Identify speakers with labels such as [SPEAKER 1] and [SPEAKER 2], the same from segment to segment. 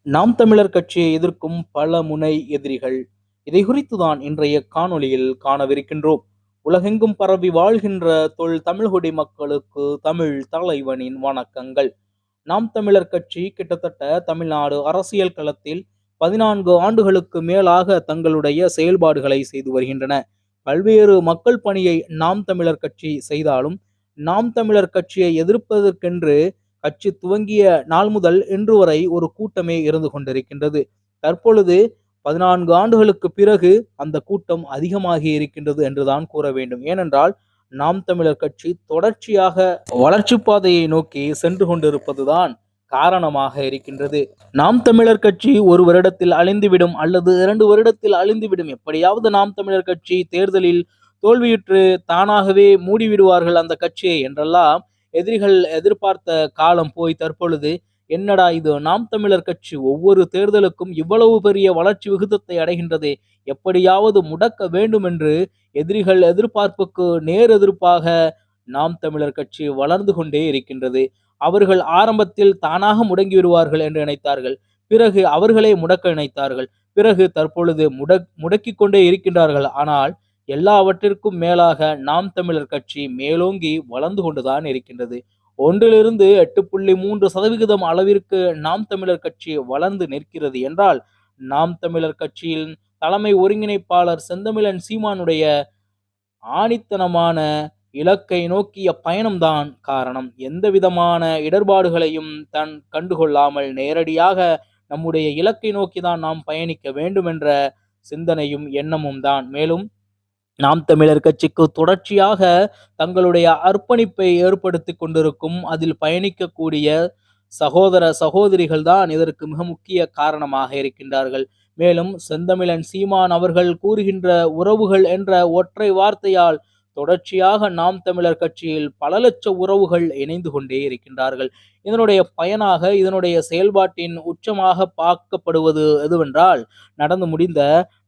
[SPEAKER 1] நாம் தமிழர் கட்சியை எதிர்க்கும் பல முனை எதிரிகள். இதை குறித்துதான் இன்றைய காணொளியில் காணவிருக்கின்றோம். உலகெங்கும் பரவி வாழ்கின்ற தமிழ்குடி மக்களுக்கு தமிழ் தலைவனின் வணக்கங்கள். நாம் தமிழர் கட்சி கிட்டத்தட்ட தமிழ்நாடு அரசியல் களத்தில் 14 ஆண்டுகளுக்கு மேலாக தங்களுடைய செயல்பாடுகளை செய்து வருகின்றன. பல்வேறு மக்கள் பணியை நாம் தமிழர் கட்சி செய்தாலும், நாம் தமிழர் கட்சியை எதிர்ப்பதற்கென்று கட்சி துவங்கிய நாள் முதல் இன்று வரை ஒரு கூட்டமே இருந்து கொண்டிருக்கின்றது. தற்பொழுது 14 ஆண்டுகளுக்கு பிறகு அந்த கூட்டம் அதிகமாகி இருக்கின்றது என்றுதான் கூற வேண்டும். ஏனென்றால் நாம் தமிழர் கட்சி தொடர்ச்சியாக வளர்ச்சி பாதையை நோக்கி சென்று கொண்டிருப்பதுதான் காரணமாக இருக்கின்றது. நாம் தமிழர் கட்சி ஒரு வருடத்தில் அழிந்துவிடும் அல்லது 2 வருடத்தில் அழிந்துவிடும், எப்படியாவது நாம் தமிழர் கட்சி தேர்தலில் தோல்வியுற்று தானாகவே மூடிவிடுவார்கள் அந்த கட்சியை என்றெல்லாம் எதிரிகள் எதிர்பார்த்த காலம் போய் தற்பொழுது என்னடா இது, நாம் தமிழர் கட்சி ஒவ்வொரு தேர்தலுக்கும் இவ்வளவு பெரிய வளர்ச்சி விகிதத்தை அடைகின்றதே, எப்படியாவது முடக்க வேண்டும் என்று எதிரிகள் எதிர்பார்ப்புக்கு நேர் எதிர்ப்பாக நாம் தமிழர் கட்சி வளர்ந்து கொண்டே இருக்கின்றது. அவர்கள் ஆரம்பத்தில் தானாக முடங்கி விடுவார்கள் என்று நினைத்தார்கள். பிறகு அவர்களே முடக்க நினைத்தார்கள். பிறகு தற்பொழுது முடக்கிக் கொண்டே இருக்கின்றார்கள். ஆனால் எல்லாவற்றிற்கும் மேலாக நாம் தமிழர் கட்சி மேலோங்கி வளர்ந்து கொண்டுதான் இருக்கின்றது. 1லிருந்து 8.3% அளவிற்கு நாம் தமிழர் கட்சி வளர்ந்து நிற்கிறது என்றால், நாம் தமிழர் கட்சியின் தலைமை ஒருங்கிணைப்பாளர் செந்தமிழன் சீமானுடைய ஆணித்தனமான இலக்கை நோக்கிய பயணம்தான் காரணம். எந்த விதமான இடர்பாடுகளையும் கண்டுகொள்ளாமல் நேரடியாக நம்முடைய இலக்கை நோக்கிதான் நாம் பயணிக்க வேண்டும் என்ற சிந்தனையும் எண்ணமும் தான். மேலும் நாம் தமிழர் கட்சிக்கு தொடர்ச்சியாக தங்களுடைய அர்ப்பணிப்பை ஏற்படுத்தி கொண்டிருக்கும், அதில் பயணிக்கக்கூடிய சகோதர சகோதரிகள் தான் இதற்கு மிக முக்கிய காரணமாக இருக்கின்றார்கள். மேலும் செந்தமிழன் சீமான் அவர்கள் கூறுகின்ற உறவுகள் என்ற ஒற்றை வார்த்தையால் தொடர்ச்சியாக நாம் தமிழர் கட்சியில் பல லட்ச உறவுகள் இணைந்து கொண்டே இருக்கின்றார்கள். இதனுடைய பயனாக, இதனுடைய செயல்பாட்டின் உச்சமாக பார்க்கப்படுவது எதுவென்றால், நடந்து முடிந்த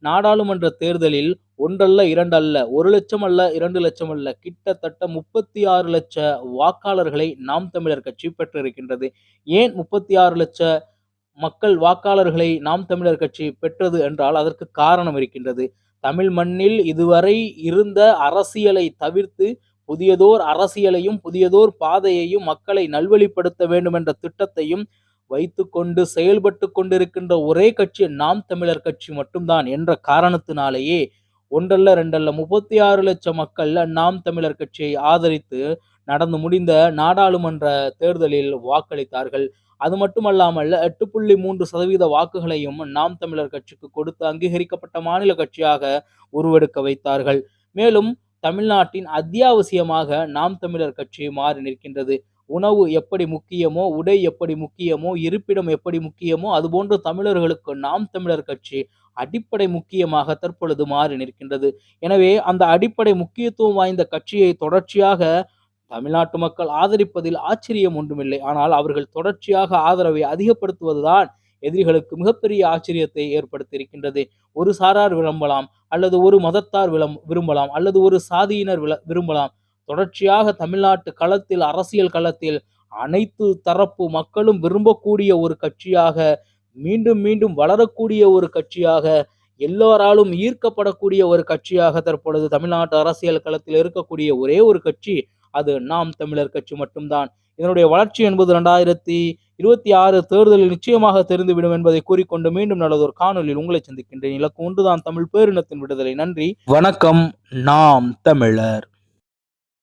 [SPEAKER 1] நாடாளுமன்ற தேர்தலில் ஒன்றல்ல இரண்டல்ல, 1 லட்சம் அல்ல 2 லட்சம் அல்ல, கிட்டத்தட்ட 36 லட்ச வாக்காளர்களை நாம் தமிழர் கட்சி பெற்றிருக்கின்றது. ஏன் 36 லட்ச மக்கள் வாக்காளர்களை நாம் தமிழர் கட்சி பெற்றது என்றால் அதற்கு காரணம் இருக்கின்றது. தமிழ் மண்ணில் இதுவரை இருந்த அரசியலை தவிர்த்து புதியதோர் அரசியலையும் புதியதோர் பாதையையும் மக்களை நல்வழிப்படுத்த வேண்டும் என்ற திட்டத்தையும் வைத்துக்கொண்டு செயல்பட்டு கொண்டிருக்கின்ற ஒரே கட்சி நாம் தமிழர் கட்சி மட்டும்தான் என்ற காரணத்தினாலேயே ஒன்றல்ல ரெண்டல்ல 36 லட்சம் மக்கள் நாம் தமிழர் கட்சியை ஆதரித்து நடந்து முடிந்த நாடாளுமன்ற தேர்தலில் வாக்களித்தார்கள். அது மட்டுமல்லாமல் 8.3% வாக்குகளையும் நாம் தமிழர் கட்சிக்கு கொடுத்து அங்கீகரிக்கப்பட்ட மாநில கட்சியாக உருவெடுக்க வைத்தார்கள். மேலும் தமிழ்நாட்டின் அத்தியாவசியமாக நாம் தமிழர் கட்சி மாறி நிற்கின்றது. உணவு எப்படி முக்கியமோ, உடை எப்படி முக்கியமோ, இருப்பிடம் எப்படி முக்கியமோ, அதுபோன்று தமிழர்களுக்கு நாம் தமிழர் கட்சி அடிப்படை முக்கியமாக தற்பொழுது மாறி நிற்கின்றது. எனவே அந்த அடிப்படை முக்கியத்துவம் வாய்ந்த கட்சியை தொடர்ச்சியாக தமிழ்நாட்டு மக்கள் ஆதரிப்பதில் ஆச்சரியம் ஒன்றுமில்லை. ஆனால் அவர்கள் தொடர்ச்சியாக ஆதரவை அதிகப்படுத்துவதுதான் எதிரிகளுக்கு மிகப்பெரிய ஆச்சரியத்தை ஏற்படுத்தி இருக்கின்றது. ஒரு சாரார் விரும்பலாம், அல்லது ஒரு மதத்தார் விரும்பலாம், அல்லது ஒரு சாதியினர் விரும்பலாம். தொடர்ச்சியாக தமிழ்நாட்டு களத்தில், அரசியல் களத்தில் அனைத்து தரப்பு மக்களும் விரும்பக்கூடிய ஒரு கட்சியாக, மீண்டும் மீண்டும் வளரக்கூடிய ஒரு கட்சியாக, எல்லோராலும் ஈர்க்கப்படக்கூடிய ஒரு கட்சியாக தற்பொழுது தமிழ்நாட்டு அரசியல் களத்தில் இருக்கக்கூடிய ஒரே ஒரு கட்சி அது நாம் தமிழர் கட்சி மட்டும்தான். இதனுடைய வளர்ச்சி என்பது 2026 தேர்தலில் நிச்சயமாக தெரிந்துவிடும் என்பதை கூறிக்கொண்டு மீண்டும் நல்லதொரு காணொலியில் உங்களை சந்திக்கின்றேன். இலக்கு ஒன்றுதான், தமிழ் பேரினத்தின் விடுதலை. நன்றி, வணக்கம். நாம் தமிழர்.